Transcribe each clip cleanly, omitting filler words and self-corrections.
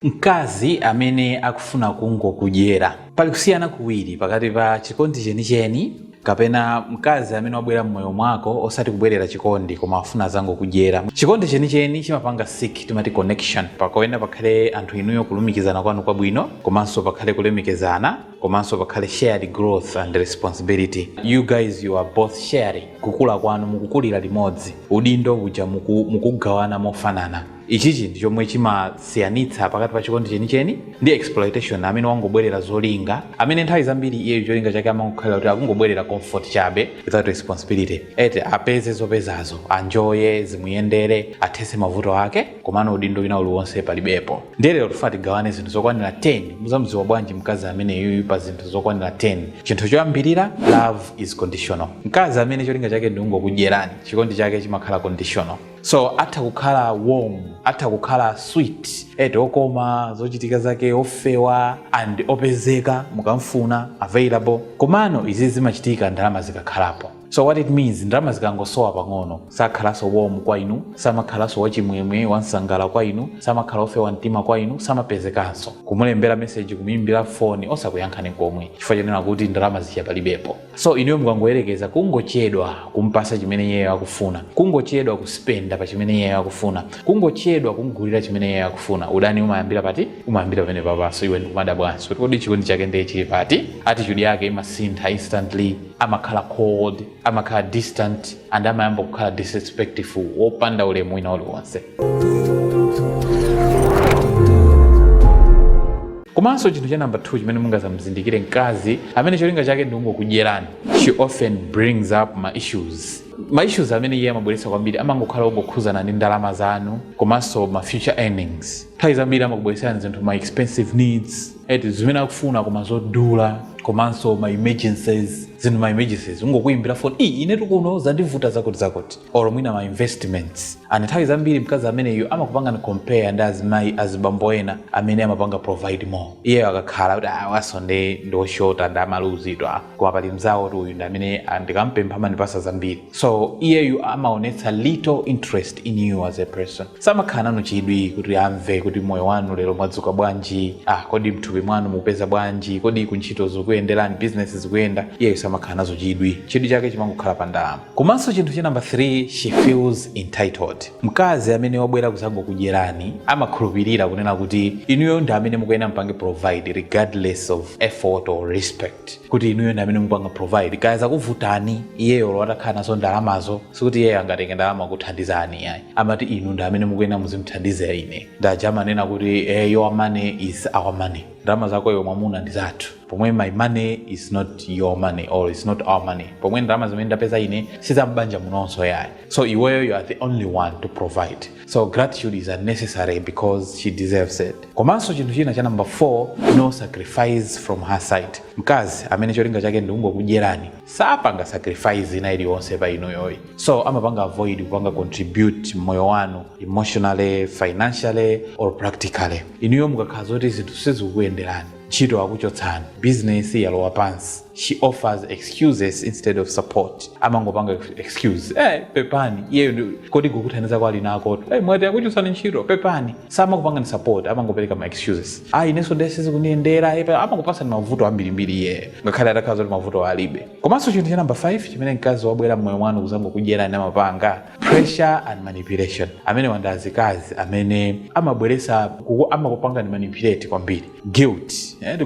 Mkazi amene akufuna kungokudyera. Pali kusiyana kuwiri pakati pa chikondi chenicheni kapena mkazi amene wabwera mmoyo mwako osati kubwerera chikondi koma afuna zangokudyera. Chikondi chenicheni chimapanga seek timati connection, pakoenda pakhale anthu inuyo kulumikizana kwanu kwabwino, komanso pakhale kulemekezana, komanso pakhale shared growth and responsibility. You guys, you are both sharing. Kukula kwanu mukukulira limodzi, udindo uja mukugawana mofanana. Ichichi ndi chomwe chimasiyanitsa pakati pa chikondi chenicheni ndi exploitation amene wangobwerera zolinga, amene nthawi zambiri iye cholinga chake amangokhala kuti akungobwerera comfort chabe without responsibility. Ete apeze zopezazo, anjoye, zimuyendere, athese mavuto ake, komano udindo wina uliwonse palibepo. Ndilero tufuna tigawane zinthu zokwanira 10. Muzamudziwa bwanji mkazi amene yuyu pa zinthu zokwanira 10. Chinthu choyambirira, love is conditional. Mkazi amene cholinga chake ndi kungokudyerani, chikondi chake chimakhala conditional. So atha kukhala warm, atha kukhala sweet, okoma, zochitika zake ofewa and opezeka mukamfuna, available. Komano izi zimachitika ndalama zikakhalapo. So what it means, ndalama zikangosowa pang'ono, sakhalaso warm kwa inu, samakhalaso wachimwemwe wansangala kwa inu, samakhala ofewa mtima kwa inu, samapezekanso. Kumulembera message, kumimbira phone, osakuyankhani komwe, chifukwa chonena kuti ndalama zichapalibepo. So inuyo mukangoyerekeza kungochedwa kumpasa chimene iye akufuna, kungochedwa kuspenda pa chimene iye akufuna, kungochedwa kumugulira chimene iye akufuna, udani umayambira pati? Umayambira pene papaso, iwe ndikumadabwanso kuti kodi chikondi chake ndiye chili pati? Attitude yake imasintha instantly, amakhala cold, amakhala distant, and amayamba kukhala disrespectful, wopanda ulemu wina uliwonse. Komanso chinthu cha number 2 chimene mungazamuzindikire mkazi amene cholinga chake ndi kungokudyerani. She often brings up my issues amene iye amabweretsa kwambiri amangokhala ongokhuzana ndi ndalama zanu, komanso ma future earnings. Nthawi zambiri amakubweretserani zinthu my expensive needs, zimene akufuna koma zodula, komanso my emergencies, zinthu my emergencies. Ungokuyimbira phone, inetu kuno zandivuta zakuti. Or mwina my investments. And nthawi zambiri mkazi amene iyo amakupanga ni compare ndi azibambo ena amene amapanga provide more. Iye akakhala kuti wasonde ndo short and amaluzidwa, koma pali mzawo tu uyu ndi amene ndikampempha amanipasa zambiri. So iye yu amaonetsa little interest in you as a person. Samakhala nanu chidwi kuti amve kuti moyo wanu lero mwadzuka bwanji, kodi mthupi mwanu mupeza bwanji, kodi kuntchito zikuyenderani, business zikuyenda. Iye samakhala nazo chidwi chake chimangokhala pa ndalama. Komanso chinthu cha number 3, she feels entitled. Mkazi amene wabwera kudzangokudyerani amakhulupirira kunena kuti inuyo ndi amene mukuyenera mpange provide regardless of effort or respect. Kuti inuyo ndi amene mupanga provide, kaya zakuvutani iyeyo atakhala nazo ndalamazo, sikuti iyeyo angatenge ndalama kuthandizani yayi. Amati inu ndi amene mukuyenera muzimthandiza ine. Ndaja amanena kuti your money is our money. Ndalama zako iwe mwamuna ndi zathu. Pomwe my money is not your money or it's not our money. Pomwe ndalama zimene ndapeza ine sizambanja munonso yayi. So iweyo you are the only one to provide. So gratitude is unnecessary because she deserves it. Komanso chinthu china cha number 4, no sacrifice from her side. Mkazi amene cholinga chake ndi kungokudyerani sapanga sacrifice ina iliyonse pa inuyoyi. So amapanga avoid kupanga contribute moyo wanu emotionally, financially or practically. Inuyo mukakhala zoti zinthu sizikuyenderani, ntchito akuchotsani, business yalowa pansi, she offers excuses instead of support. Amangopanga excuse, pepani iye kodi kukuthandiza kwa linako, mwati akuchotsani ntchito pepani. Samakupanga ni support, amangopereka ma excuses. Ineso ndese zikuniyendera, amangopasa ni mavuto ambirimbiri iye, ngakhale atakhala zoti mavuto alibe. Komanso chinthu cha number 5 chimene mkazi wabwera mmoyo mwanu kuzangokudyerani amapanga, pressure and manipulation. Amene wandazikazi amene amabweresa amakupanga ni manipulate kwambiri. Guilt,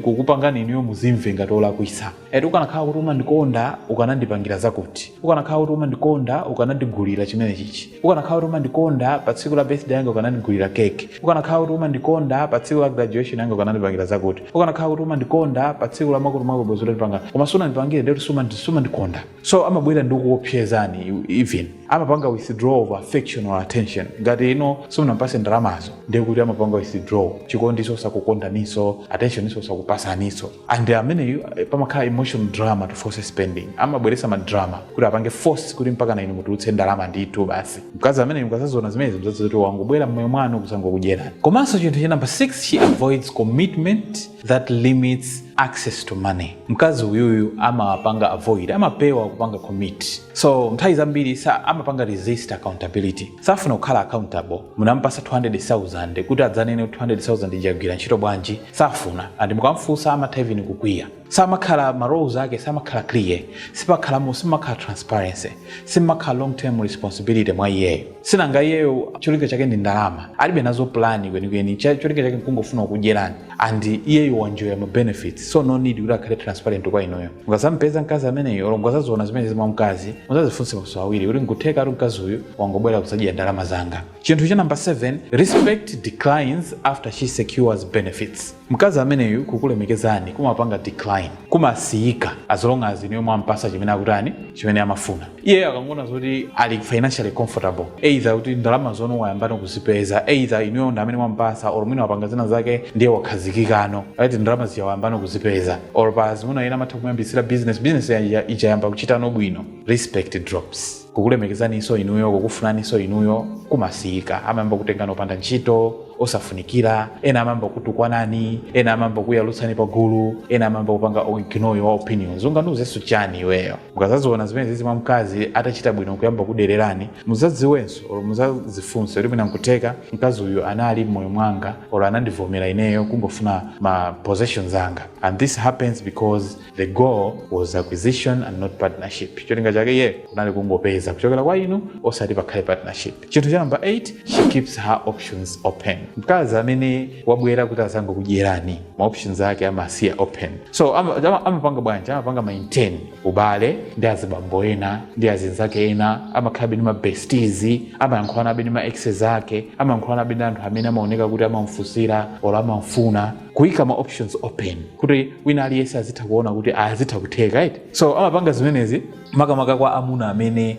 kukupanga niyo muzimve ngati olakwisa. Ukanakhala kuti umandikonda ukanandipangira zakuti, ukanakhala kuti umandikonda ukanandigulira chimene chichi, ukanakhala kuti umandikonda pa tsiku la birthday yanga ukanandigulira cake, ukanakhala kuti umandikonda pa tsiku la graduation yanga ukanandipangira zakuti, ukanakhala kuti umandikonda pa tsiku la makulu mako bozula ndipanga, koma sunandipangire ndeti sumandikonda. So amabwera ndi kuopsezani, even amapanga withdraw of affection or attention. Ngati sunampase ndalamazo ndiye kuti amapanga withdraw, chikondi sakukondaniso, attention sakupasaniso. And amene pamakhala emotional drama to force spending. Amabweresa ma drama kuti apange force kuti mpaka na inu mutulutse ndalama nditu basi. Mkazi amene mukazazona zimene muzazoti wangobwera mmoyo mwanu kusangokudyerani. Komanso chinthu cha number 6, she avoids commitment that limits access to money. Mkazi uyuyu amapanga avoid, amapewa kupanga commit. So nthawi zambiri amapanga resist accountability. Safuna kukhala accountable. Munampasa 200,000 kuti adzanene 200,000 ijagwira ntchito bwanji. Safuna andi mukamfunsa amathaivini kukwiya. Samakhala maroles ake samakhala clear. Simakhala transparency. Simakhala long term responsibility mwa iyeyo. Sinanga iyeyo cholinga chake ndi ndalama. Alibe nazo plan kwenikweni. Cholinga chake nkungofuna kudyerani. And iyeyo wanjoya ma benefits. So no need kuti akhale transparent kwa inoyo. Mukasampeza mkazi ameneyo olo mukasaziona zimene zimwa mkazi, muzazifunse maso awiri kuti ngutheka ati mkazi uyu wangobwera kusadya ndalama zanga. Chinthu cha number 7, respect declines after she secures benefits. Mkazi ameneyo kukulemekezani kumapanga decline, kumasiyika as long as niyo mwampasa chimene akutani, chimene amafuna. Iye akangona zoti ali financially comfortable, either kuti ndalama zono wayambana kuzipeza, either iniyo ndamene mwampasa or mwina wapanga zina zake ndiye wakhazikikano, ati ndalama ziyawambana kuzipeza, or pazi mwina ina matha kuyambisira business ichayamba kuchita nobwino, respect drops. Kukulemekezani iso inuyo, kukufunani iso inuyo, kumasiyika. Amamba kutenga nopanda ntchito, osafunikira, ena amamba kutukwanani, ena amamba kuyalutsani pagulu, ena amamba kupanga ignore your opinions. Unganuzeso chani iweyo. Mukazaziona zimene zizi mwa mkazi atachita bwino kuyamba kudererani, muzaziwenso or muzazifunse kuti mwina nkuteka mkazi uyu anali moyo mwanga or anandivomera ineyo kungofuna ma possessions anga. And this happens because the goal was acquisition and not partnership. Cholinga chake ye kunali kungopeza kuchokera kwa inu osati pakhale partnership. Chinthu cha number 8, she keeps her options open. Mkazi amene wabwera kuti azango kudyerani, ma options ake amasiya open. So amapanga bwanji, amapanga maintain ubale ndi azibambo ena, ndi azinzake ena, amakhala bini ma besties, amayankhulana bini ma exes ake, amayankhulana bini anthu amene amaoneka kuti amamfusira or amamfuna. Kuika ma options open kuti wina aliyese azitha kuona kuti azitha kutheka, right? So amapanga zimenezi makamaka kwa amuna amene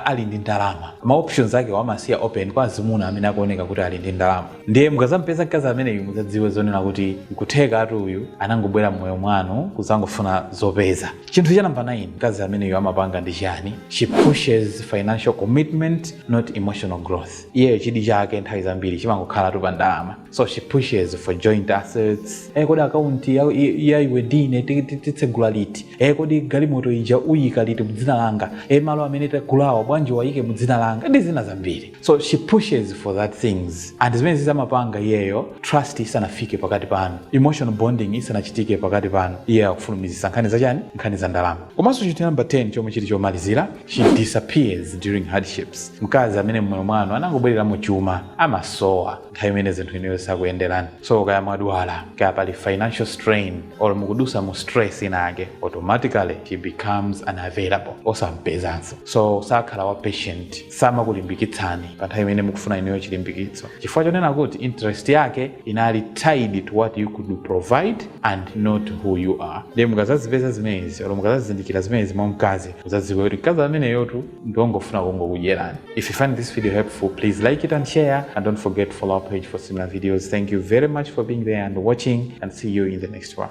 ali ndi ndalama. Ma options ake wamasiya open kwa azimuna amene akuoneka kuti ali ndi ndalama. Ndiye mukazampeza mkazi ameneyu muzadziwe zonena kuti nkutheka ati uyu anangobwera mmoyo mwanu kuzangofuna zopeza. Chinthu cha number 9, mkazi ameneyu amapanga ndi chani? She pushes financial commitment, not emotional growth. Iyeyo chidi chake nthawi zambiri chimangokhala tu pa ndalama. So she pushes for joint assets. Kodi account ya iwe ndine titsegula liti. Kodi galimoto ija uyika liti mudzina langa. Malo amene takulawa bwanji wayike mudzina langa. Ndi zina zambiri. So she pushes for that things. And zimene zizamapanga iyeyo, trust isanafike pakati panu. Emotional bonding isanachitike pakati panu. Iye akufulumizisa nkhani za chani? Nkhani za ndalama. Komanso chinthu number 10 chomwe chiti chomalizira, she disappears during hardships. Mkazi amene mmoyo mwanu anangobwerera mu chuma, amasowa nthawi imene zinthu ineyo sakuyenderani. So kaya mwadwala, kaya pali financial strain or mukudusa mu stress inake, automatically she becomes unavailable. Osampezanso. So sakhala wa patient, samakulimbikitsani pa nthawi imene mukufuna ineyo chilimbikitso. Chifukwa chonena kuti interest yake inali tied to what you could provide and not who you are. Ndiye mukazazipeza zimenezi or mukazazindikira zimenezi mwa mkazi, muzadziwe kuti mkazi ameneyotu ndongofuna kungokudyerani. If you find this video helpful, please like it and share, and don't forget to follow our page for similar videos. Thank you very much for being there and watching, and see you in the next one.